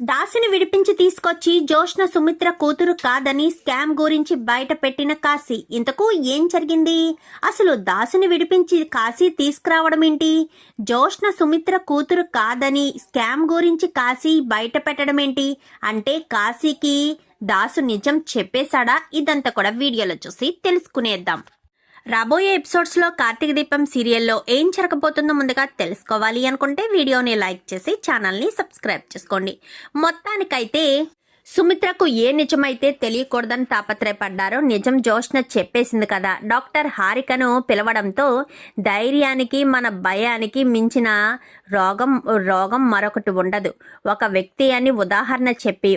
దాసిని విడిపించి తీసుకొచ్చి జోష్న సుమిత్ర కూతురు కాదని స్కామ్ గురించి బయట పెట్టిన కాశీ. ఇంతకు ఏం జరిగింది? అసలు దాసిని విడిపించి కాశీ తీసుకురావడం ఏంటి? జోష్న సుమిత్ర కూతురు కాదని స్కామ్ గురించి కాశీ బయట పెట్టడం ఏంటి? అంటే కాశీకి దాసు నిజం చెప్పేశాడా? ఇదంతా కూడా వీడియోలో చూసి తెలుసుకునేద్దాం. రాబోయే ఎపిసోడ్స్లో కార్తీక దీపం సీరియల్లో ఏం జరగబోతుందో ముందుగా తెలుసుకోవాలి అనుకుంటే వీడియోని లైక్ చేసి ఛానల్ని సబ్స్క్రైబ్ చేసుకోండి. మొత్తానికైతే సుమిత్రకు ఏ నిజమైతే తెలియకూడదని తాపత్రయపడ్డారో నిజం జోష్న చెప్పేసింది కదా. డాక్టర్ హారికను పిలవడంతో ధైర్యానికి మన భయానికి మించిన రోగం మరొకటి ఉండదు. ఒక వ్యక్తి అని ఉదాహరణ చెప్పి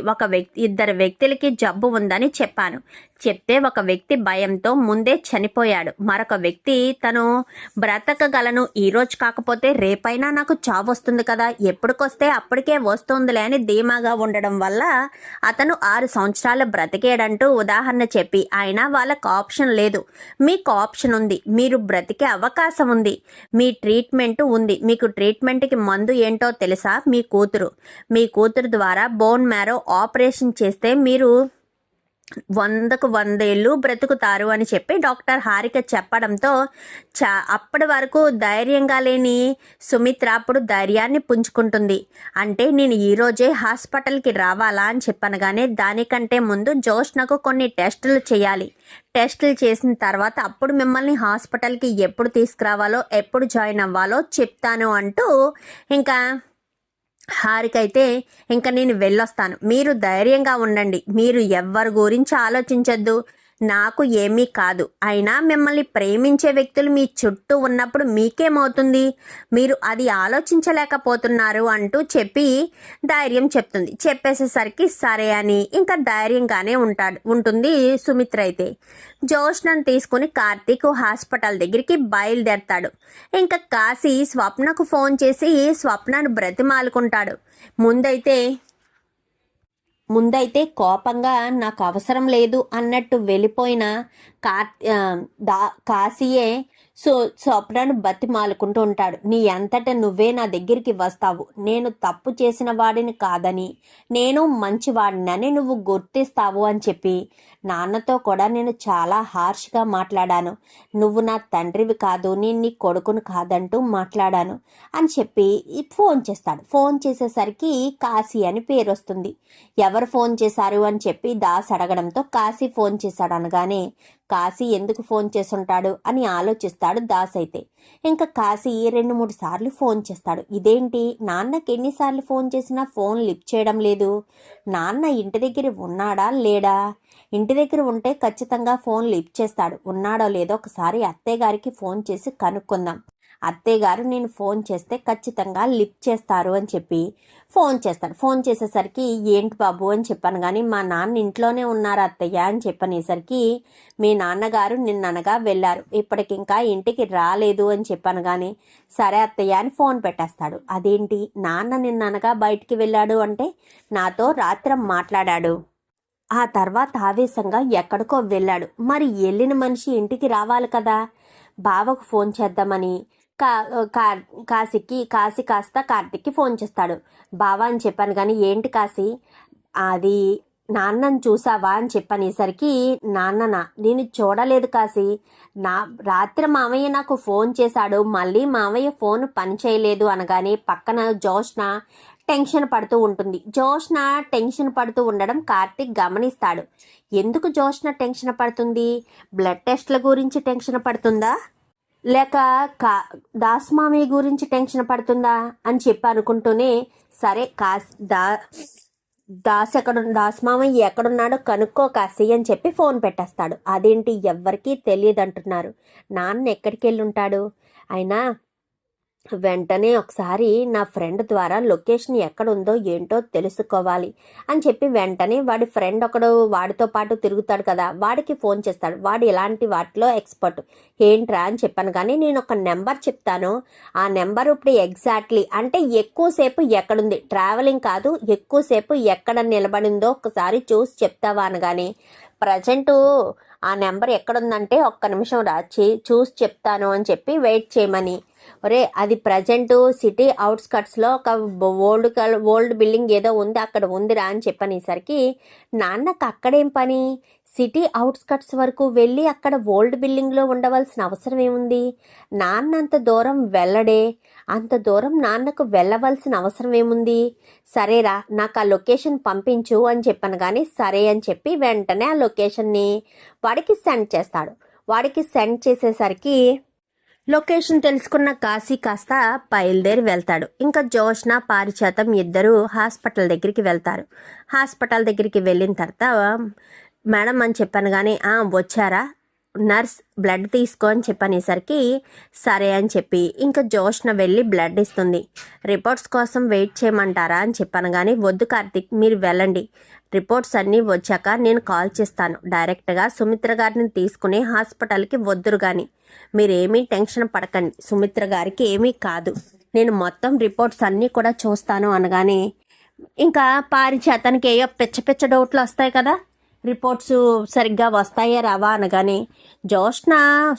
ఇద్దరు వ్యక్తులకి జబ్బు ఉందని చెప్పాను. చెప్తే ఒక వ్యక్తి భయంతో ముందే చనిపోయాడు. మరొక వ్యక్తి తను బ్రతకగలను, ఈరోజు కాకపోతే రేపైనా నాకు చావు వస్తుంది కదా, ఎప్పటికొస్తే అప్పటికే వస్తుందిలే అని ధీమాగా ఉండడం వల్ల అతను 6 సంవత్సరాలు బ్రతికేడంటూ ఉదాహరణ చెప్పి, అయినా వాళ్ళకు ఆప్షన్ లేదు, మీకు ఆప్షన్ ఉంది, మీరు బ్రతికే అవకాశం ఉంది, మీ ట్రీట్మెంట్ ఉంది, మీకు ట్రీట్మెంట్కి మందు ఏంటో తెలుసా? మీ కూతురు ద్వారా బోన్ మ్యారో ఆపరేషన్ చేస్తే మీరు 100కు 100 ఏళ్ళు బ్రతుకుతారు అని చెప్పి డాక్టర్ హారిక చెప్పడంతో అప్పటి వరకు ధైర్యంగా లేని సుమిత్ర అప్పుడు ధైర్యాన్ని పుంజుకుంటుంది. అంటే నేను ఈరోజే హాస్పిటల్కి రావాలా అని చెప్పనగానే దానికంటే ముందు జోష్నకు కొన్ని టెస్టులు చేయాలి, టెస్టులు చేసిన తర్వాత అప్పుడు మిమ్మల్ని హాస్పిటల్కి ఎప్పుడు తీసుకురావాలో ఎప్పుడు జాయిన్ అవ్వాలో చెప్తాను అంటూ ఇంకా హారిక అయితే ఇంకా నేను వెళ్ళొస్తాను, మీరు ధైర్యంగా ఉండండి, మీరు ఎవ్వరి గురించి ఆలోచించొద్దు, నాకు ఏమీ కాదు, అయినా మిమ్మల్ని ప్రేమించే వ్యక్తులు మీ చుట్టూ ఉన్నప్పుడు మీకేమవుతుంది, మీరు అది ఆలోచించలేకపోతున్నారు అంటూ చెప్పి ధైర్యం చెప్తుంది. చెప్పేసేసరికి సరే అని ఇంకా ధైర్యంగానే ఉంటుంది సుమిత్ర. అయితే జోష్నను తీసుకుని కార్తీక్ హాస్పిటల్ దగ్గరికి బయలుదేరతాడు. ఇంకా కాశీ స్వప్నకు ఫోన్ చేసి స్వప్నను బ్రతిమాలుకుంటాడు. ముందైతే కోపంగా నాకు అవసరం లేదు అన్నట్టు వెళ్ళిపోయిన కాశీయే స్వప్నను బతిమాలుకుంటూ ఉంటాడు. నీ అంతటా నువ్వే నా దగ్గరికి వస్తావు, నేను తప్పు చేసిన వాడిని కాదని, నేను మంచివాడినని నువ్వు గుర్తిస్తావు అని చెప్పి నాన్నతో కూడా నేను చాలా హార్ష్గా మాట్లాడాను, నువ్వు నా తండ్రివి కాదు, నేను నీ కొడుకును కాదంటూ మాట్లాడాను అని చెప్పి ఫోన్ చేస్తాడు. ఫోన్ చేసేసరికి కాశీ అని పేరు వస్తుంది. ఎవరు ఫోన్ చేశారు అని చెప్పి దాస్ అడగడంతో కాశీ ఫోన్ చేశాడు అనగానే కాశీ ఎందుకు ఫోన్ చేసుంటాడు అని ఆలోచిస్తాడు దాస్. అయితే ఇంకా కాశీ 2-3 సార్లు ఫోన్ చేస్తాడు. ఇదేంటి, నాన్నకి ఎన్నిసార్లు ఫోన్ చేసినా ఫోన్ లిఫ్ట్ చేయడం లేదు, నాన్న ఇంటి దగ్గర ఉన్నాడా లేడా? ఇంటి దగ్గర ఉంటే ఖచ్చితంగా ఫోన్ లిఫ్ట్ చేస్తాడు, ఉన్నాడో లేదో ఒకసారి అత్తయ్య గారికి ఫోన్ చేసి కనుక్కుందాం, అత్తయ్య గారు నేను ఫోన్ చేస్తే ఖచ్చితంగా లిఫ్ట్ చేస్తారు అని చెప్పి ఫోన్ చేస్తాడు. ఫోన్ చేసేసరికి ఏంటి బాబు అని చెప్పాను కానీ మా నాన్న ఇంట్లోనే ఉన్నారు అత్తయ్య అని చెప్పనేసరికి మీ నాన్నగారు నిన్ననగా వెళ్ళారు, ఇప్పటికింకా ఇంటికి రాలేదు అని చెప్పాను కానీ సరే అత్తయ్య అని ఫోన్ పెట్టేస్తాడు. అదేంటి, నాన్న నిన్ననగా బయటికి వెళ్ళాడు అంటే నాతో రాత్రి మాట్లాడాడు, ఆ తర్వాత ఆవేశంగా ఎక్కడికో వెళ్ళాడు, మరి వెళ్ళిన మనిషి ఇంటికి రావాలి కదా, బావకు ఫోన్ చేద్దామని కాశీ కాస్త కార్తీక్కి ఫోన్ చేస్తాడు. బావా అని చెప్పాను కానీ ఏంటి కాశీ, అది నాన్నని చూసావా అని చెప్పనేసరికి నాన్ననా, నేను చూడలేదు కాశీ, రాత్రి మామయ్య నాకు ఫోన్ చేశాడు, మళ్ళీ మామయ్య ఫోన్ పనిచేయలేదు అనగానే పక్కన జోష్న టెన్షన్ పడుతూ ఉంటుంది. జోష్న టెన్షన్ పడుతూ ఉండడం కార్తీక్ గమనిస్తాడు. ఎందుకు జోష్న టెన్షన్ పడుతుంది? బ్లడ్ టెస్ట్ల గురించి టెన్షన్ పడుతుందా, లేక దాస్ మామయ్య గురించి టెన్షన్ పడుతుందా అని చెప్పి అనుకుంటూనే సరే దాస్ మామయ్య ఎక్కడున్నాడో కనుక్కో కాశీ అని చెప్పి ఫోన్ పెట్టేస్తాడు. అదేంటి ఎవ్వరికీ తెలియదు అంటున్నారు, నాన్న ఎక్కడికి వెళ్ళి ఉంటాడు? అయినా వెంటనే ఒకసారి నా ఫ్రెండ్ ద్వారా లొకేషన్ ఎక్కడుందో ఏంటో తెలుసుకోవాలి అని చెప్పి వెంటనే వాడి ఫ్రెండ్ ఒకడు వాడితో పాటు తిరుగుతాడు కదా, వాడికి ఫోన్ చేస్తాడు. వాడు ఇలాంటి వాటిలో ఎక్స్పర్ట్. ఏంట్రా అని చెప్పాను కానీ నేను ఒక నెంబర్ చెప్తాను, ఆ నెంబర్ ఇప్పుడు ఎగ్జాక్ట్లీ అంటే ఎక్కువసేపు ఎక్కడుంది, ట్రావెలింగ్ కాదు, ఎక్కువసేపు ఎక్కడ నిలబడిందో ఒకసారి చూసి చెప్తావా అనగానే ప్రజెంటు ఆ నెంబర్ ఎక్కడుందంటే ఒక్క నిమిషం చూసి చెప్తాను అని చెప్పి వెయిట్ చేయమని ఒరే అది ప్రజెంట్ సిటీ అవుట్స్కట్స్లో ఒక ఓల్డ్ బిల్డింగ్ ఏదో ఉంది, అక్కడ ఉందిరా అని చెప్పనేసరికి నాన్నకు అక్కడేం పని, సిటీ అవుట్స్కట్స్ వరకు వెళ్ళి అక్కడ ఓల్డ్ బిల్డింగ్లో ఉండవలసిన అవసరం ఏముంది, నాన్న అంత దూరం వెళ్ళడే, అంత దూరం నాన్నకు వెళ్ళవలసిన అవసరం ఏముంది, సరేరా నాకు ఆ లొకేషన్ పంపించు అని చెప్పాను. కానీ సరే అని చెప్పి వెంటనే ఆ లొకేషన్ని వాడికి సెండ్ చేస్తాడు. వాడికి సెండ్ చేసేసరికి లొకేషన్ తెలుసుకున్న కాశీ కాస్త బయలుదేరి వెళ్తాడు. ఇంకా జోష్న పారిజాతం ఇద్దరు హాస్పిటల్ దగ్గరికి వెళ్తారు. హాస్పిటల్ దగ్గరికి వెళ్ళిన తర్వాత మేడం అని చెప్పాను. కానీ వచ్చారా నర్స్ బ్లడ్ తీసుకో అని చెప్పనేసరికి సరే అని చెప్పి ఇంకా జోష్న వెళ్ళి బ్లడ్ ఇస్తుంది. రిపోర్ట్స్ కోసం వెయిట్ చేయమంటారా అని చెప్పాను. కానీ వద్దు కార్తిక్, మీరు వెళ్ళండి, రిపోర్ట్స్ అన్నీ వచ్చాక నేను కాల్ చేస్తాను, డైరెక్ట్గా సుమిత్ర గారిని తీసుకుని హాస్పిటల్కి వద్దురు. కానీ మీరేమీ టెన్షన్ పడకండి, సుమిత్ర గారికి ఏమీ కాదు, నేను మొత్తం రిపోర్ట్స్ అన్నీ కూడా చూస్తాను అనగానే ఇంకా పారిజాతానికి ఏయో పిచ్చ డౌట్లు వస్తాయి కదా, రిపోర్ట్స్ సరిగ్గా వస్తాయా రావా అనగానే జోష్న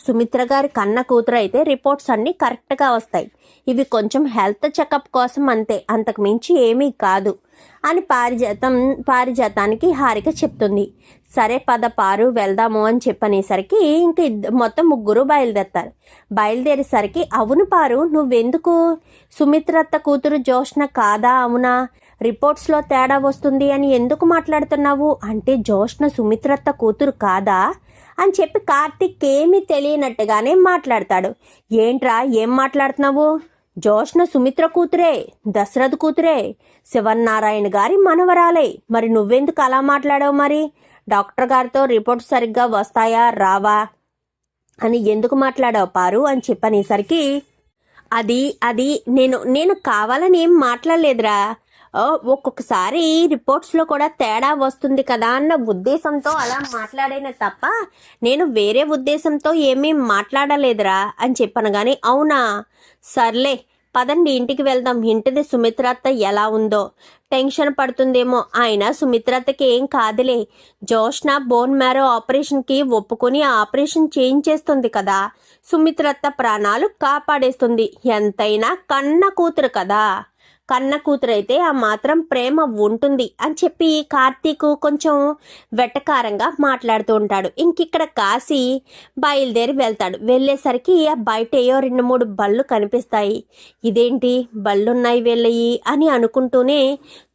సుమిత్ర గారి కన్న కూతురు అయితే రిపోర్ట్స్ అన్నీ కరెక్ట్గా వస్తాయి, ఇవి కొంచెం హెల్త్ చెకప్ కోసం అంతే, అంతకు మించి ఏమీ కాదు అని పారిజాతానికి హారిక చెప్తుంది. సరే పద పారు వెళ్దాము అని చెప్పనేసరికి ఇంక మొత్తం ముగ్గురు బయలుదేరతారు. బయలుదేరేసరికి అవును పారు, నువ్వెందుకు సుమిత్రత్త కూతురు జోష్న కాదా, అవునా, రిపోర్ట్స్లో తేడా వస్తుంది అని ఎందుకు మాట్లాడుతున్నావు అంటే జోష్న సుమిత్రత్త కూతురు కాదా అని చెప్పి కార్తిక్ ఏమీ తెలియనట్టుగానే మాట్లాడతాడు. ఏంట్రా ఏం మాట్లాడుతున్నావు, జోష్న సుమిత్ర కూతురే, దశరథ్ కూతురే, శివనారాయణ గారి మనవరాలే, మరి నువ్వెందుకు అలా మాట్లాడావు, మరి డాక్టర్ గారితో రిపోర్ట్స్ సరిగ్గా వస్తాయా రావా అని ఎందుకు మాట్లాడావు పారు అని చెప్పనేసరికి అది నేను కావాలని ఏం మాట్లాడలేదురా, ఒక్కొక్కసారి రిపోర్ట్స్లో కూడా తేడా వస్తుంది కదా అన్న ఉద్దేశంతో అలా మాట్లాడేనే తప్ప నేను వేరే ఉద్దేశంతో ఏమీ మాట్లాడలేదురా అని చెప్పాను. కానీ అవునా, సర్లే పదండి ఇంటికి వెళ్దాం, ఇంటిది సుమిత్రత్త ఎలా ఉందో, టెన్షన్ పడుతుందేమో, అయినా సుమిత్రత్తకి ఏం కాదులే, జోష్న బోన్ మ్యారో ఆపరేషన్కి ఒప్పుకొని ఆ ఆపరేషన్ చేయించేస్తుంది కదా, సుమిత్రత్త ప్రాణాలు కాపాడేస్తుంది, ఎంతైనా కన్న కూతురు కదా, కన్న కూతురైతే ఆ మాత్రం ప్రేమ ఉంటుంది అని చెప్పి కార్తీక్ కొంచెం వెటకారంగా మాట్లాడుతూ ఉంటాడు. ఇంకిక్కడ కాశీ బయలుదేరి వెళ్తాడు. వెళ్ళేసరికి ఆ బయట ఏయో 2-3 బళ్ళు కనిపిస్తాయి. ఇదేంటి బళ్ళున్నాయి వెళ్ళయి అని అనుకుంటూనే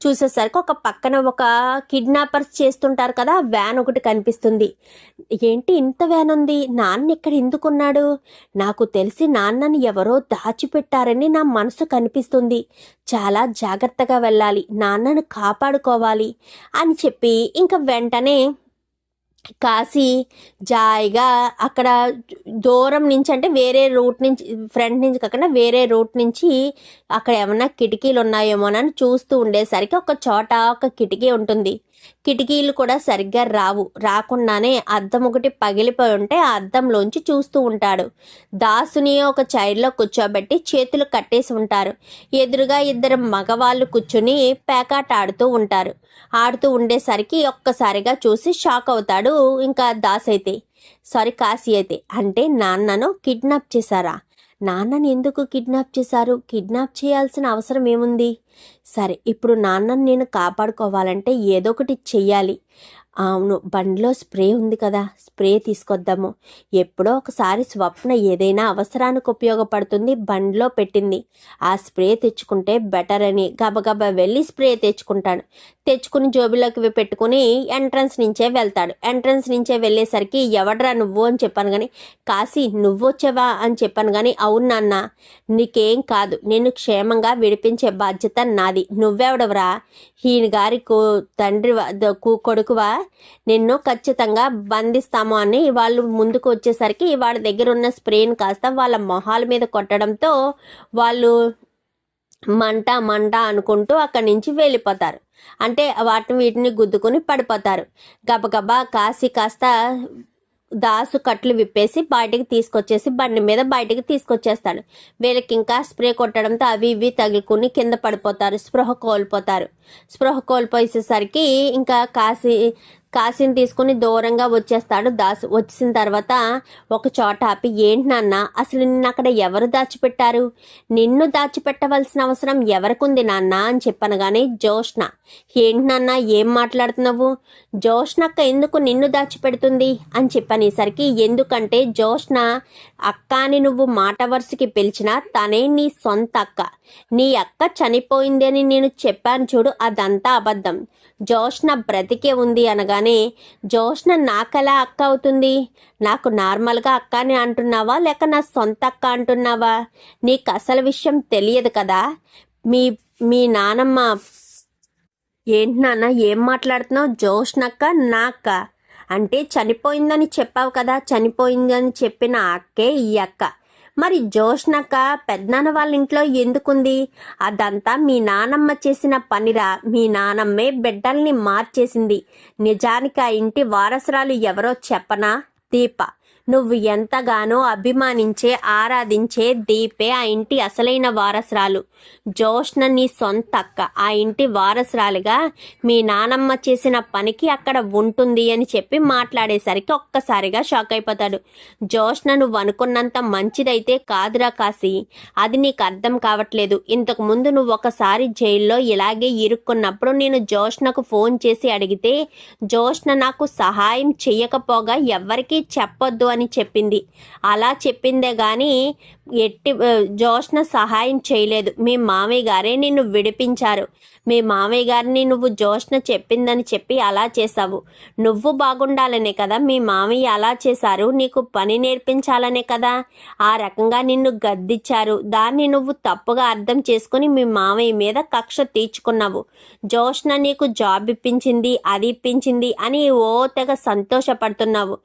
చూసేసరికి ఒక పక్కన ఒక కిడ్నాపర్స్ చేస్తుంటారు కదా, వ్యాన్ ఒకటి కనిపిస్తుంది. ఏంటి ఇంత వ్యాన్ ఉంది, నాన్న ఇక్కడ ఎందుకున్నాడు, నాకు తెలిసి నాన్నని ఎవరో దాచిపెట్టారని నా మనసు కనిపిస్తుంది, చాలా జాగ్రత్తగా వెళ్ళాలి, నాన్నను కాపాడుకోవాలి అని చెప్పి ఇంకా వెంటనే కాశీ జాయిగా అక్కడ దూరం నుంచి అంటే వేరే రూట్ నుంచి, ఫ్రంట్ నుంచి కాకుండా వేరే రూట్ నుంచి అక్కడ ఏమన్నా కిటికీలు ఉన్నాయేమోనని చూస్తూ ఉండేసరికి ఒక చోట ఒక కిటికీ ఉంటుంది. కిటికీలు కూడా సరిగ్గా రాకుండానే అద్దం ఒకటి పగిలిపోయి ఉంటే ఆ అద్దంలోంచి చూస్తూ ఉంటాడు. దాసుని ఒక చైర్లో కూర్చోబెట్టి చేతులు కట్టేసి ఉంటారు. ఎదురుగా 2 మగవాళ్ళు కూర్చుని పేకాట ఆడుతూ ఉండేసరికి ఒక్కసారిగా చూసి షాక్ అవుతాడు. ఇంకా కాశీ అయితే అంటే నాన్నను కిడ్నాప్ చేశారా, నాన్నని ఎందుకు కిడ్నాప్ చేశారు, కిడ్నాప్ చేయాల్సిన అవసరం ఏముంది, సరే ఇప్పుడు నాన్నని నేను కాపాడుకోవాలంటే ఏదో ఒకటి చెయ్యాలి, అవును బండిలో స్ప్రే ఉంది కదా, స్ప్రే తీసుకొద్దాము, ఎప్పుడో ఒకసారి స్వప్న ఏదైనా అవసరానికి ఉపయోగపడుతుంది బండిలో పెట్టింది, ఆ స్ప్రే తెచ్చుకుంటే బెటర్ అని గబగబా వెళ్ళి స్ప్రే తెచ్చుకుని జోబిలోకి పెట్టుకుని ఎంట్రన్స్ నుంచే వెళ్తాడు. ఎంట్రన్స్ నుంచే వెళ్ళేసరికి ఎవడ్రా నువ్వు అని చెప్పాను. కానీ కాశీ నువ్వు వచ్చావా అని చెప్పాను. కానీ అవును నాన్న, నీకేం కాదు, నేను క్షేమంగా విడిపించే బాధ్యత నాది, నువ్వెవడవరా, ఈయన గారి తండ్రి కొడుకువా, నిన్ను ఖచ్చితంగా బంధిస్తాము అని వాళ్ళు ముందుకు వచ్చేసరికి వాళ్ళ దగ్గర ఉన్న స్ప్రేని కాస్త వాళ్ళ మొహాల మీద కొట్టడంతో వాళ్ళు మంట అనుకుంటూ అక్కడి నుంచి వెళ్ళిపోతారు. అంటే వీటిని గుద్దుకుని పడిపోతారు. గబగబా కాశీ కాస్త దాసు కట్లు విప్పేసి బయటికి తీసుకొచ్చేసి బండి మీద బయటికి తీసుకొచ్చేస్తాడు. వీళ్ళకి ఇంకా స్ప్రే కొట్టడంతో అవి ఇవి తగులుకుని కింద పడిపోతారు, స్పృహ కోల్పోయేసరికి ఇంకా కాశీ కాశీని తీసుకుని దూరంగా వచ్చేస్తాడు దాసు. వచ్చిన తర్వాత ఒక చోట ఆపి, ఏంటి నాన్న, అసలు నిన్ను అక్కడ ఎవరు దాచిపెట్టారు? నిన్ను దాచిపెట్టవలసిన అవసరం ఎవరికుంది నాన్న అని చెప్పనగానే జోష్న, ఏంటి నాన్న ఏం మాట్లాడుతున్నావు? జోష్నక్క ఎందుకు నిన్ను దాచిపెడుతుంది అని చెప్పనేసరికి, ఎందుకంటే జోష్న అక్క అని నువ్వు మాట వరుసకి పిలిచినా తనే నీ సొంత అక్క. నీ అక్క చనిపోయింది అని నేను చెప్పాను చూడు, అదంతా అబద్ధం. జోష్న బ్రతికే ఉంది అనగానే, జోష్న నాకెలా అక్క అవుతుంది? నాకు నార్మల్గా అక్క అని అంటున్నావా లేక నా సొంత అక్క అంటున్నావా? నీకు అసలు విషయం తెలియదు కదా. మీ మీ నానమ్మ, ఏంటి నాన్న ఏం మాట్లాడుతున్నావు? జోష్నక్క నా అక్క అంటే చనిపోయిందని చెప్పావు కదా, చనిపోయిందని చెప్పిన అక్కే ఈ అక్క. మరి జోష్నక్క పెద్దనాన్న వాళ్ళ ఇంట్లో ఎందుకుంది? అదంతా మీ నానమ్మ చేసిన పనిరా. మీ నానమ్మే బిడ్డల్ని మార్చేసింది. నిజానికి ఆ ఇంటి వారసురాలు ఎవరో చెప్పనా? దీప. నువ్వు ఎంతగానో అభిమానించే ఆరాధించే దీపే ఆ ఇంటి అసలైన వారసురాలు. జోష్న నీ సొంత అక్క. ఆ ఇంటి వారసురాలుగా మీ నానమ్మ చేసిన పనికి అక్కడ ఉంటుంది అని చెప్పి మాట్లాడేసరికి ఒక్కసారిగా షాక్ అయిపోతాడు. జోష్న నువ్వు అనుకున్నంత మంచిదైతే కాదురా కాశీ, అది నీకు అర్థం కావట్లేదు. ఇంతకు ముందు నువ్వు ఒకసారి జైల్లో ఇలాగే ఇరుక్కున్నప్పుడు నేను జోష్నకు ఫోన్ చేసి అడిగితే జోష్న నాకు సహాయం చెయ్యకపోగా ఎవ్వరికీ చెప్పొద్దు అని చెప్పింది. అలా చెప్పిందే గాని జోష్న సహాయం చేయలేదు. మీ మామయ్య గారే నిన్ను విడిపించారు. మీ మామయ్య గారిని నువ్వు జోష్న చెప్పిందని చెప్పి అలా చేశావు. నువ్వు బాగుండాలనే కదా మీ మామయ్య అలా చేశారు. నీకు పని నేర్పించాలనే కదా ఆ రకంగా నిన్ను గద్దిచ్చారు. దాన్ని నువ్వు తప్పుగా అర్థం చేసుకుని మీ మామయ్య మీద కక్ష తీర్చుకున్నావు. జోష్న నీకు జాబ్ ఇప్పించింది, అది ఇప్పించింది అని ఓ తెగ సంతోషపడుతున్నావు.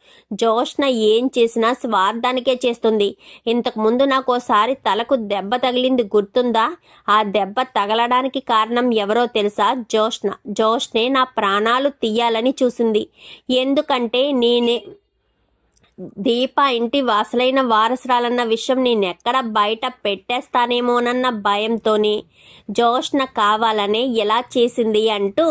జోష్న ఏం చేసినా స్వార్థానికే చేస్తుంది. ఇంతకు ముందు నాకు ఓసారి తలకు దెబ్బ తగిలింది గుర్తుందా? ఆ దెబ్బ తగలడానికి కారణం ఎవరో తెలుసా? జోష్నే నా ప్రాణాలు తీయాలని చూసింది. ఎందుకంటే నేనే దీప ఇంటి అసలైన వారసురాలన్న విషయం నేనెక్కడ బయట పెట్టేస్తానేమోనన్న భయంతోనే జోష్న కావాలనే ఎలా చేసింది అంటూ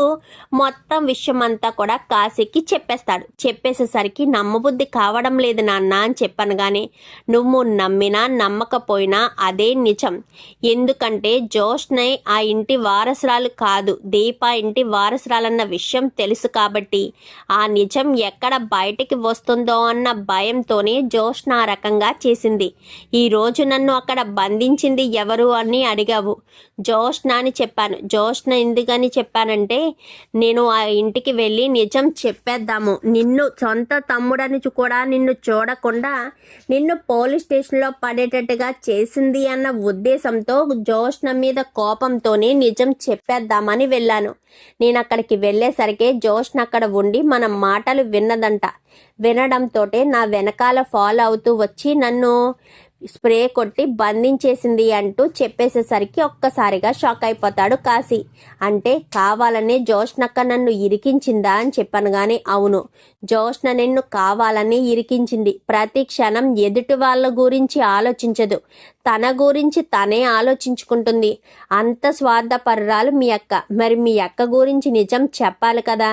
మొత్తం విషయం అంతా కూడా కాశీకి చెప్పేస్తాడు. చెప్పేసేసరికి నమ్మబుద్ధి కావడం లేదు నాన్న అని చెప్పనగానే, నువ్వు నమ్మినా నమ్మకపోయినా అదే నిజం. ఎందుకంటే జోష్నే ఆ ఇంటి వారసురాలు కాదు, దీప ఇంటి వారసురాలన్న విషయం తెలుసు కాబట్టి ఆ నిజం ఎక్కడ బయటికి వస్తుందో అన్న భయంతోనే జోష్న ఆ రకంగా చేసింది. ఈరోజు నన్ను అక్కడ బంధించింది ఎవరు అని అడిగావు. జోష్న అని చెప్పాను. జోష్న ఎందుకని చెప్పానంటే, నేను ఆ ఇంటికి వెళ్ళి నిజం చెప్పేద్దాము, నిన్ను సొంత తమ్ముడని కూడా నిన్ను చూడకుండా నిన్ను పోలీస్ స్టేషన్లో పడేటట్టుగా చేసింది అన్న ఉద్దేశంతో జోష్న మీద కోపంతోనే నిజం చెప్పేద్దామని వెళ్ళాను. నేను అక్కడికి వెళ్ళేసరికి జోష్న అక్కడ ఉండి మన మాటలు విన్నదంట. వినడంతోటే నా వెనకాల ఫాలో అవుతూ వచ్చి నన్ను స్ప్రే కొట్టి బంధించేసింది అంటూ చెప్పేసేసరికి ఒక్కసారిగా షాక్ అయిపోతాడు కాశీ. అంటే కావాలనే జోష్నక్క నన్ను ఇరికించిందా అని చెప్పాను. కానీ అవును, జోష్న నిన్ను కావాలని ఇరికించింది. ప్రతి క్షణం ఎదుటి వాళ్ళ గురించి ఆలోచించదు, తన గురించి తనే ఆలోచించుకుంటుంది. అంత స్వార్థపరురాలు మీ అక్క. మరి మీ అక్క గురించి నిజం చెప్పాలి కదా.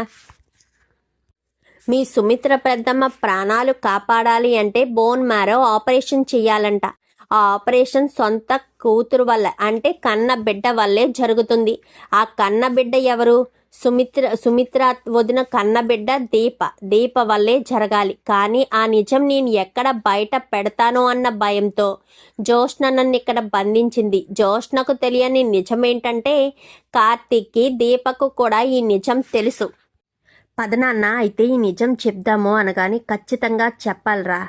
మీ సుమిత్ర పెద్దమ్మ ప్రాణాలు కాపాడాలి అంటే బోన్ మ్యారో ఆపరేషన్ చేయాలంట. ఆ ఆపరేషన్ సొంత కూతురు వల్ల అంటే కన్న బిడ్డ వల్లే జరుగుతుంది. ఆ కన్న బిడ్డ ఎవరు? సుమిత్ర వదిన కన్నబిడ్డ దీప వల్లే జరగాలి. కానీ ఆ నిజం నేను ఎక్కడ బయట పెడతానో అన్న భయంతో జోష్న నన్ను ఇక్కడ బంధించింది. జోష్నకు తెలియని నిజం ఏంటంటే కార్తీక్కి దీపకు కూడా ఈ నిజం తెలుసు. పదనాన్న అయితే ఈ నిజం చెప్దాము అనగానే, ఖచ్చితంగా చెప్పాలరా,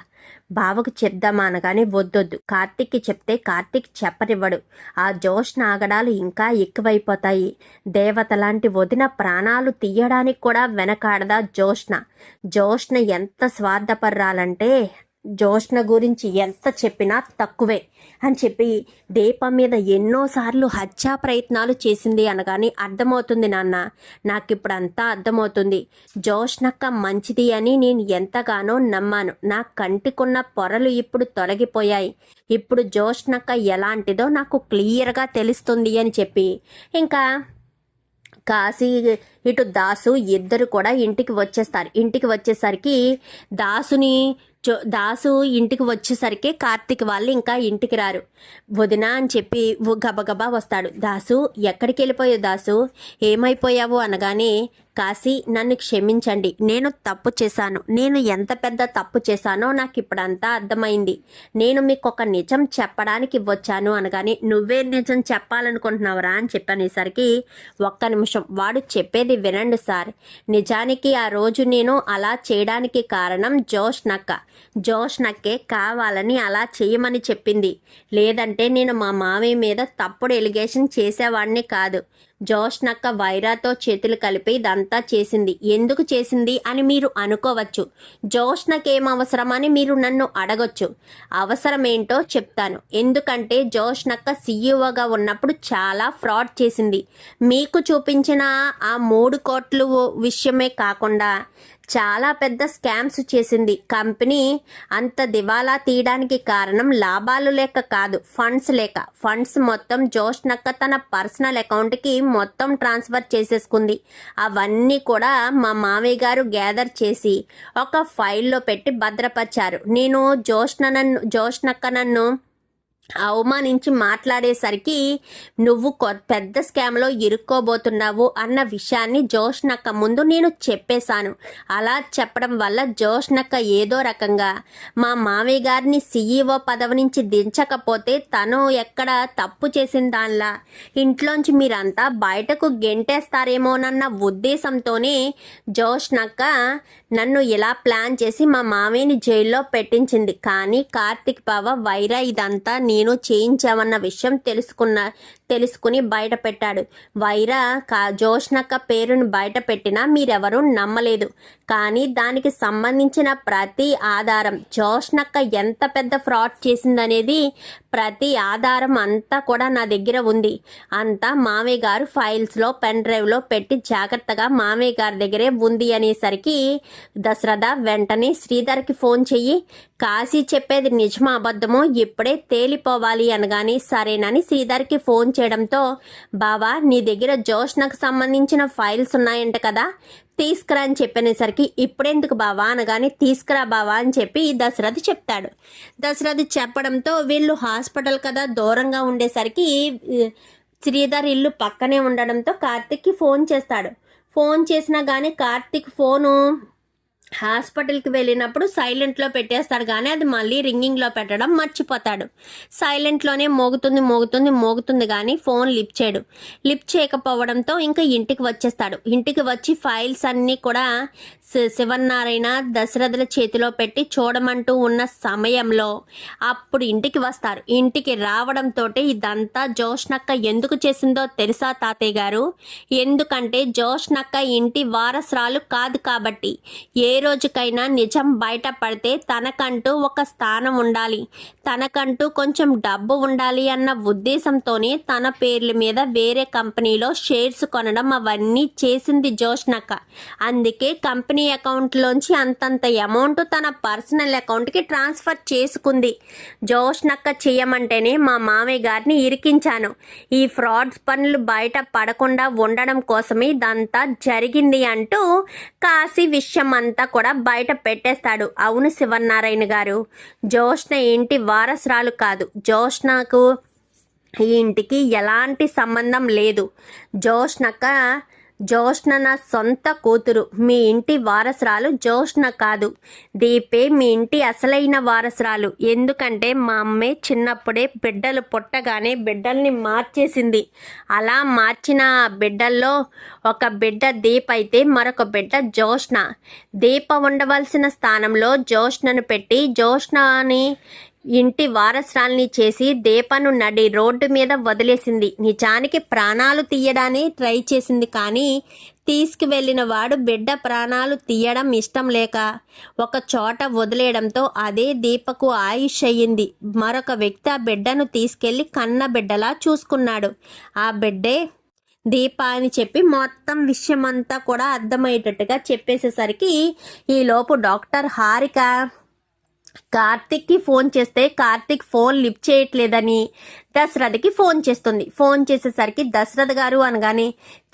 బావకు చెప్దామా అనగానే, వద్దొద్దు, కార్తీక్కి చెప్తే కార్తీక్ చెప్పనివ్వడు. ఆ జోష్న ఆగడాలు ఇంకా ఎక్కువైపోతాయి. దేవత లాంటి వదిన ప్రాణాలు తీయడానికి కూడా వెనకాడదా జోష్న ఎంత స్వార్థపర్రాలంటే జోష్న గురించి ఎంత చెప్పినా తక్కువే అని చెప్పి దీపం మీద ఎన్నోసార్లు హత్యా ప్రయత్నాలు చేసింది అనగానే, అర్థమవుతుంది నాన్న, నాకు ఇప్పుడు అంతా అర్థమవుతుంది. జోష్నక్క మంచిది అని నేను ఎంతగానో నమ్మాను. నా కంటికున్న పొరలు ఇప్పుడు తొలగిపోయాయి. ఇప్పుడు జోష్నక్క ఎలాంటిదో నాకు క్లియర్గా తెలుస్తుంది అని చెప్పి ఇంకా కాశీ ఇటు దాసు ఇద్దరు కూడా ఇంటికి వచ్చేస్తారు. ఇంటికి వచ్చేసరికి దాసు ఇంటికి వచ్చేసరికి కార్తీక్ వాళ్ళు ఇంకా ఇంటికి రారు. వదిన అని చెప్పి గబగబా వస్తాడు. దాసు ఎక్కడికి వెళ్ళిపోయావు దాసు, ఏమైపోయావు అనగానే, కాశీ నన్ను క్షమించండి, నేను తప్పు చేశాను, నేను ఎంత పెద్ద తప్పు చేశానో నాకు ఇప్పుడంతా అర్థమైంది, నేను మీకు ఒక నిజం చెప్పడానికి వచ్చాను అనగానే, నువ్వే నిజం చెప్పాలనుకుంటున్నావురా అని చెప్పనేసరికి, ఒక్క నిమిషం వాడు చెప్పేది వినండి సార్, నిజానికి ఆ రోజు నేను అలా చేయడానికి కారణం జోష్నక్కే కావాలని అలా చేయమని చెప్పింది, లేదంటే నేను మా మామయ్య మీద తప్పుడు ఎలిగేషన్ చేసేవాడిని కాదు. జోష్నక్క వైరాతో చేతులు కలిపి ఇదంతా చేసింది. ఎందుకు చేసింది అని మీరు అనుకోవచ్చు. జోష్నకేం అవసరమని మీరు నన్ను అడగొచ్చు. అవసరమేంటో చెప్తాను. ఎందుకంటే జోష్నక్క సీఈఓగా ఉన్నప్పుడు చాలా ఫ్రాడ్ చేసింది. మీకు చూపించిన ఆ 3 కోట్లు విషయమే కాకుండా చాలా పెద్ద స్కామ్స్ చేసింది. కంపెనీ అంత దివాలా తీయడానికి కారణం లాభాలు లేక కాదు, ఫండ్స్ లేక. ఫండ్స్ మొత్తం జోష్నక్క తన పర్సనల్ అకౌంట్కి మొత్తం ట్రాన్స్ఫర్ చేసేసుకుంది. అవన్నీ కూడా మా మామయ్య గారు గ్యాదర్ చేసి ఒక ఫైల్లో పెట్టి భద్రపరిచారు. నేను జోష్నక్క నన్ను అవమానించి మాట్లాడేసరికి నువ్వు పెద్ద స్కామ్లో ఇరుక్కోబోతున్నావు అన్న విషయాన్ని జోష్నక్క ముందు నేను చెప్పేశాను. అలా చెప్పడం వల్ల జోష్నక్క ఏదో రకంగా మా మామయ్య గారిని సీఈఓ పదవి నుంచి దించకపోతే తను ఎక్కడ తప్పు చేసిన దానిలా ఇంట్లోంచి మీరంతా బయటకు గెంటేస్తారేమోనన్న ఉద్దేశంతోనే జోష్నక్క నన్ను ఇలా ప్లాన్ చేసి మా మామయ్యని జైల్లో పెట్టించింది. కానీ కార్తిక్ బావ వైరా ఇదంతా నేను చేయించామన్న విషయం తెలుసుకుని బయట పెట్టాడు. వైరా జోష్నక్క పేరుని బయట పెట్టినా మీరెవరూ నమ్మలేదు. కానీ దానికి సంబంధించిన ప్రతి ఆధారం, జోష్నక్క ఎంత పెద్ద ఫ్రాడ్ చేసిందనేది ప్రతి ఆధారం అంతా కూడా నా దగ్గర ఉంది. అంతా మామయ్య గారు ఫైల్స్లో పెన్ డ్రైవ్లో పెట్టి జాగ్రత్తగా మామయ్య గారి దగ్గరే ఉంది అనేసరికి దశరథ వెంటనే శ్రీధర్కి ఫోన్ చెయ్యి, కాశీ చెప్పేది నిజమో అబద్ధమో ఇప్పుడే తేలిపోవాలి అనగానే సరేనని శ్రీధర్కి ఫోన్ చేయడంతో, బావా నీ దగ్గర జోష్నకు సంబంధించిన ఫైల్స్ ఉన్నాయంట కదా, తీసుకురా అని చెప్పనేసరికి ఇప్పుడెందుకు బావా అనగానే, తీసుకురా బావా అని చెప్పి దశరథ్ చెప్తాడు. దశరథ్ చెప్పడంతో వీళ్ళు హాస్పిటల్ కదా దూరంగా ఉండేసరికి శ్రీధర్ ఇల్లు పక్కనే ఉండడంతో కార్తిక్కి ఫోన్ చేస్తాడు. ఫోన్ చేసినా కానీ కార్తిక్ ఫోను హాస్పిటల్కి వెళ్ళినప్పుడు సైలెంట్లో పెట్టేస్తాడు. కానీ అది మళ్ళీ రింగింగ్లో పెట్టడం మర్చిపోతాడు. సైలెంట్లోనే మోగుతుంది కానీ ఫోన్ లిఫ్ట్ చేయకపోవడంతో ఇంకా ఇంటికి వచ్చేస్తాడు. ఇంటికి వచ్చి ఫైల్స్ అన్నీ కూడా శివనారాయణ దశరథుల చేతిలో పెట్టి చూడమంటూ ఉన్న సమయంలో అప్పుడు ఇంటికి వస్తారు. ఇంటికి రావడంతో ఇదంతా జోష్నక్క ఎందుకు చేసిందో తెలుసా తాతయ్య గారు? ఎందుకంటే జోష్నక్క ఇంటి వారసురాలు కాదు కాబట్టి. ఏ రోజుకైనా నిజం బయటపడితే తనకంటూ ఒక స్థానం ఉండాలి, తనకంటూ కొంచెం డబ్బు ఉండాలి అన్న ఉద్దేశంతోనే తన పేర్ల మీద వేరే కంపెనీలో షేర్స్ కొనడం అవన్నీ చేసింది జోష్నక్క. అందుకే కంపెనీ అకౌంట్లోంచి అంతంత అమౌంట్ తన పర్సనల్ అకౌంట్కి ట్రాన్స్ఫర్ చేసుకుంది. జోష్నక్క చేయమంటేనే మా మామయ్య గారిని ఇరికించాను. ఈ ఫ్రాడ్ పనులు బయట పడకుండా ఉండడం కోసమే ఇదంతా జరిగింది అంటూ కాశీ విషయం అంతా కూడా బయట పెట్టేస్తాడు. అవును శివనారాయణ గారు, జోష్న ఇంటి వారసురాలు కాదు. జోష్నకు ఈ ఇంటికి ఎలాంటి సంబంధం లేదు. జోష్న నా సొంత కూతురు. మీ ఇంటి వారసురాలు జోష్న కాదు, దీపే మీ ఇంటి అసలైన వారసురాలు. ఎందుకంటే మా అమ్మే చిన్నప్పుడే బిడ్డలు పుట్టగానే బిడ్డల్ని మార్చేసింది. అలా మార్చిన బిడ్డల్లో ఒక బిడ్డ దీప అయితే మరొక బిడ్డ జోష్న. దీప ఉండవలసిన స్థానంలో జోష్నను పెట్టి జోష్నని ఇంటి వారసురాల్ని చేసి దీపను నడి రోడ్డు మీద వదిలేసింది. నిజానికి ప్రాణాలు తీయడాన్ని ట్రై చేసింది. కానీ తీసుకువెళ్ళిన వాడు బిడ్డ ప్రాణాలు తీయడం ఇష్టం లేక ఒక చోట వదిలేయడంతో అదే దీపకు ఆయుష్ అయ్యింది. మరొక వ్యక్తి ఆ బిడ్డను తీసుకెళ్లి కన్న బిడ్డలా చూసుకున్నాడు. ఆ బిడ్డే దీప అని చెప్పి మొత్తం విషయం అంతా కూడా అర్థమయ్యేటట్టుగా చెప్పేసేసరికి ఈలోపు డాక్టర్ హారిక కార్తిక్కి ఫోన్ చేస్తే కార్తిక్ ఫోన్ లిఫ్ట్ చేయట్లేదని దశరథకి ఫోన్ చేస్తుంది. ఫోన్ చేసేసరికి దశరథ్ గారు అనగానే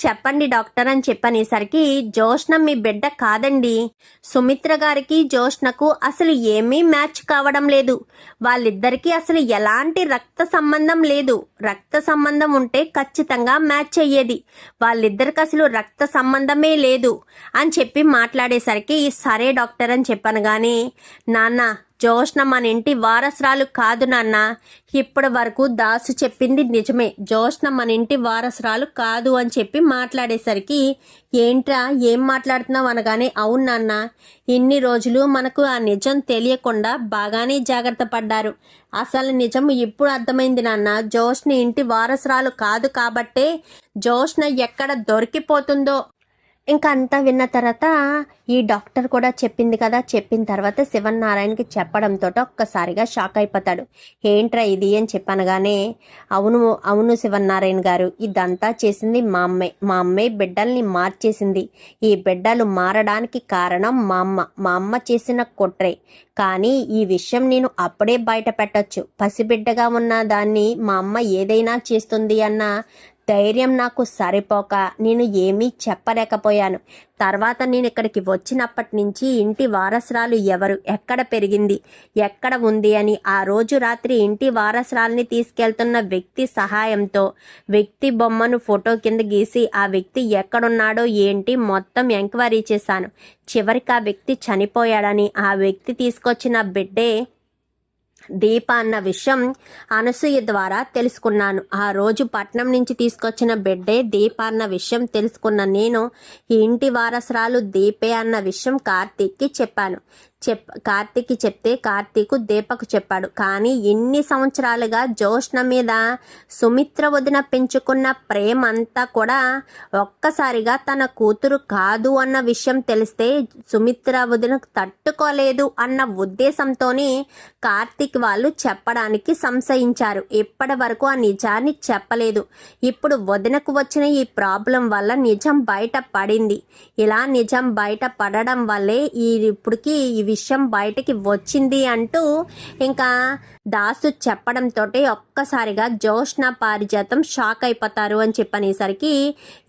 చెప్పండి డాక్టర్ అని చెప్పనేసరికి జోష్న మీ బిడ్డ కాదండి, సుమిత్ర గారికి జోష్నకు అసలు ఏమీ మ్యాచ్ కావడం లేదు, వాళ్ళిద్దరికీ అసలు ఎలాంటి రక్త సంబంధం లేదు, రక్త సంబంధం ఉంటే ఖచ్చితంగా మ్యాచ్ అయ్యేది, వాళ్ళిద్దరికి అసలు రక్త సంబంధమే లేదు అని చెప్పి మాట్లాడేసరికి సరే డాక్టర్ అని చెప్పాను. కానీ నాన్న జోష్న మన ఇంటి వారసురాలు కాదు నాన్న, ఇప్పటి వరకు దాసు చెప్పింది నిజమే, జోష్న మన ఇంటి వారసురాలు కాదు అని చెప్పి మాట్లాడేసరికి ఏంట్రా ఏం మాట్లాడుతున్నావు అనగానే అవును నాన్న, ఇన్ని రోజులు మనకు ఆ నిజం తెలియకుండా బాగానే జాగ్రత్త పడ్డారు, అసలు నిజం ఇప్పుడు అర్థమైంది నాన్న, జోష్న ఇంటి వారసురాలు కాదు కాబట్టే జోష్న ఎక్కడ దొరికిపోతుందో. ఇంకా అంతా విన్న తర్వాత ఈ డాక్టర్ కూడా చెప్పింది కదా, చెప్పిన తర్వాత శివనారాయణకి చెప్పడంతో ఒక్కసారిగా షాక్ అయిపోతాడు. ఏంట్రా ఇది అని చెప్పనగానే అవును అవును శివనారాయణ గారు, ఇదంతా చేసింది మా అమ్మే బిడ్డల్ని మార్చేసింది, ఈ బిడ్డలు మారడానికి కారణం మా అమ్మ చేసిన కుట్రే, కానీ ఈ విషయం నేను అప్పుడే బయట పెట్టొచ్చు, పసిబిడ్డగా ఉన్న దాన్ని మా అమ్మ ఏదైనా చేస్తుంది అన్న ధైర్యం నాకు సరిపోక నేను ఏమీ చెప్పలేకపోయాను. తర్వాత నేను ఇక్కడికి వచ్చినప్పటి నుంచి ఇంటి వారసురాలు ఎవరు, ఎక్కడ పెరిగింది, ఎక్కడ ఉంది అని ఆ రోజు రాత్రి ఇంటి వారసురాల్ని తీసుకెళ్తున్న వ్యక్తి సహాయంతో వ్యక్తి బొమ్మను ఫోటో కింద గీసి ఆ వ్యక్తి ఎక్కడున్నాడో ఏంటి మొత్తం ఎంక్వైరీ చేశాను. చివరికి ఆ వ్యక్తి చనిపోయాడని, ఆ వ్యక్తి తీసుకొచ్చిన బిడ్డే దీప అన్న విషయం అనసూయ ద్వారా తెలుసుకున్నాను. ఆ రోజు పట్నం నుంచి తీసుకొచ్చిన బిడ్డే దీప అన్న విషయం తెలుసుకున్న నేను ఈ ఇంటి వారసురాలు దీపే అన్న విషయం కార్తీక్కి చెప్పాను. కార్తీక్కి చెప్తే కార్తీక్ దీపకు చెప్పాడు. కానీ ఎన్ని సంవత్సరాలుగా జోష్న మీద సుమిత్ర వదిన పెంచుకున్న ప్రేమ అంతా కూడా ఒక్కసారిగా తన కూతురు కాదు అన్న విషయం తెలిస్తే సుమిత్ర వదినకు తట్టుకోలేదు అన్న ఉద్దేశంతోనే కార్తీక్ వాళ్ళు చెప్పడానికి సంశయించారు. ఇప్పటి వరకు ఆ నిజాన్ని చెప్పలేదు. ఇప్పుడు వదినకు వచ్చిన ఈ ప్రాబ్లం వల్ల నిజం బయట పడింది. ఇలా నిజం బయట పడడం వల్లే ఇప్పటికి ఈ విషయం బయటకి వచ్చింది అంటూ ఇంకా దాసు చెప్పడంతో ఒక్కసారిగా జోష్న పారిజాతం షాక్ అయిపోతారు అని చెప్పనేసరికి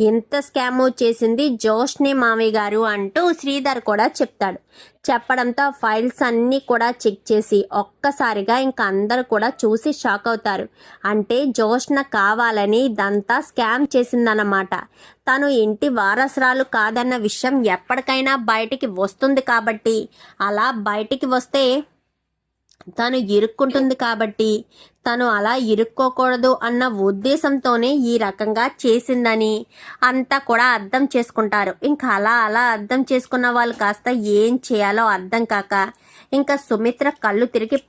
ఇంత స్కామ్ చేసింది జోష్నే మామయ్య గారు అంటూ శ్రీధర్ కూడా చెప్తాడు. చెప్పడంతో ఫైల్స్ అన్నీ కూడా చెక్ చేసి ఒక్కసారిగా ఇంకా అందరూ కూడా చూసి షాక్ అవుతారు. అంటే జోష్న కావాలని ఇదంతా స్కామ్ చేసిందన్నమాట. తను ఇంటి వారసురాలు కాదన్న విషయం ఎప్పటికైనా బయటికి వస్తుంది కాబట్టి, అలా బయటికి వస్తే తను ఇరుక్కుంటుంది కాబట్టి తను అలా ఇరుక్కోకూడదు అన్న ఉద్దేశంతోనే ఈ రకంగా చేసిందని అంతా కూడా అర్థం చేసుకుంటారు. ఇంకా అలా అర్థం చేసుకున్న వాళ్ళు కాస్త ఏం చేయాలో అర్థం కాక ఇంకా సుమిత్ర కళ్ళు తిరిగి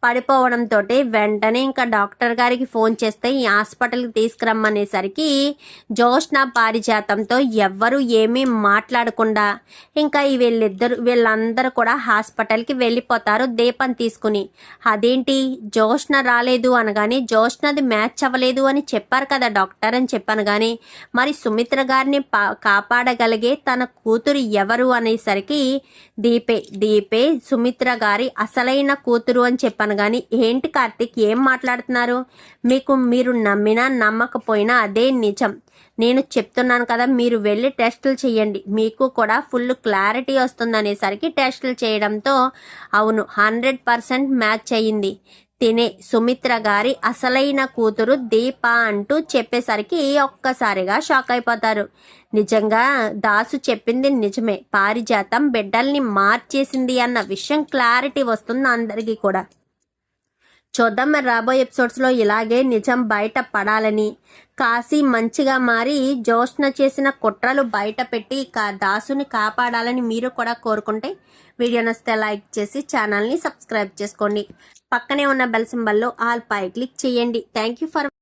పడిపోవడంతో వెంటనే ఇంకా డాక్టర్ గారికి ఫోన్ చేస్తే ఈ హాస్పిటల్కి తీసుకురమ్మనేసరికి జోష్న పారిజాతంతో ఎవ్వరూ ఏమీ మాట్లాడకుండా ఇంకా వీళ్ళందరూ కూడా హాస్పిటల్కి వెళ్ళిపోతారు దీపం తీసుకుని. అదేంటి జోష్న రాలేదు అనగానే జోష్నది మ్యాచ్ అవ్వలేదు అని చెప్పారు కదా డాక్టర్ అని చెప్పాను. కానీ మరి సుమిత్ర గారిని కాపాడగలిగే తన కూతురు ఎవరు అనేసరికి దీపే సుమిత్ర గారి అసలైన కూతురు అని చెప్పాను. కానీ ఏంటి కార్తీక్ ఏం మాట్లాడుతున్నారు, మీరు నమ్మినా నమ్మకపోయినా అదే నిజం, నేను చెప్తున్నాను కదా, మీరు వెళ్ళి టెస్టులు చేయండి, మీకు కూడా ఫుల్ క్లారిటీ వస్తుంది అనేసరికి టెస్టులు చేయడంతో అవును 100% మ్యాచ్ అయ్యింది, తినే సుమిత్ర గారి అసలైన కూతురు దీప అంటూ చెప్పేసరికి ఒక్కసారిగా షాక్ అయిపోతారు. నిజంగా దాసు చెప్పింది నిజమే, పారిజాతం బిడ్డల్ని మార్చేసింది అన్న విషయం క్లారిటీ వస్తుంది అందరికీ కూడా. చూద్దాం మరి రాబోయే ఎపిసోడ్స్లో ఇలాగే నిజం బయట పడాలని, కాశీ మంచిగా మారి జోష్న చేసిన కుట్రలు బయట పెట్టి దాసుని కాపాడాలని మీరు కూడా కోరుకుంటే వీడియో నచ్చితే లైక్ చేసి ఛానల్ని సబ్స్క్రైబ్ చేసుకోండి. పక్కనే ఉన్న బెల్ సింబల్లో ఆల్ పై క్లిక్ చేయండి. Thank you for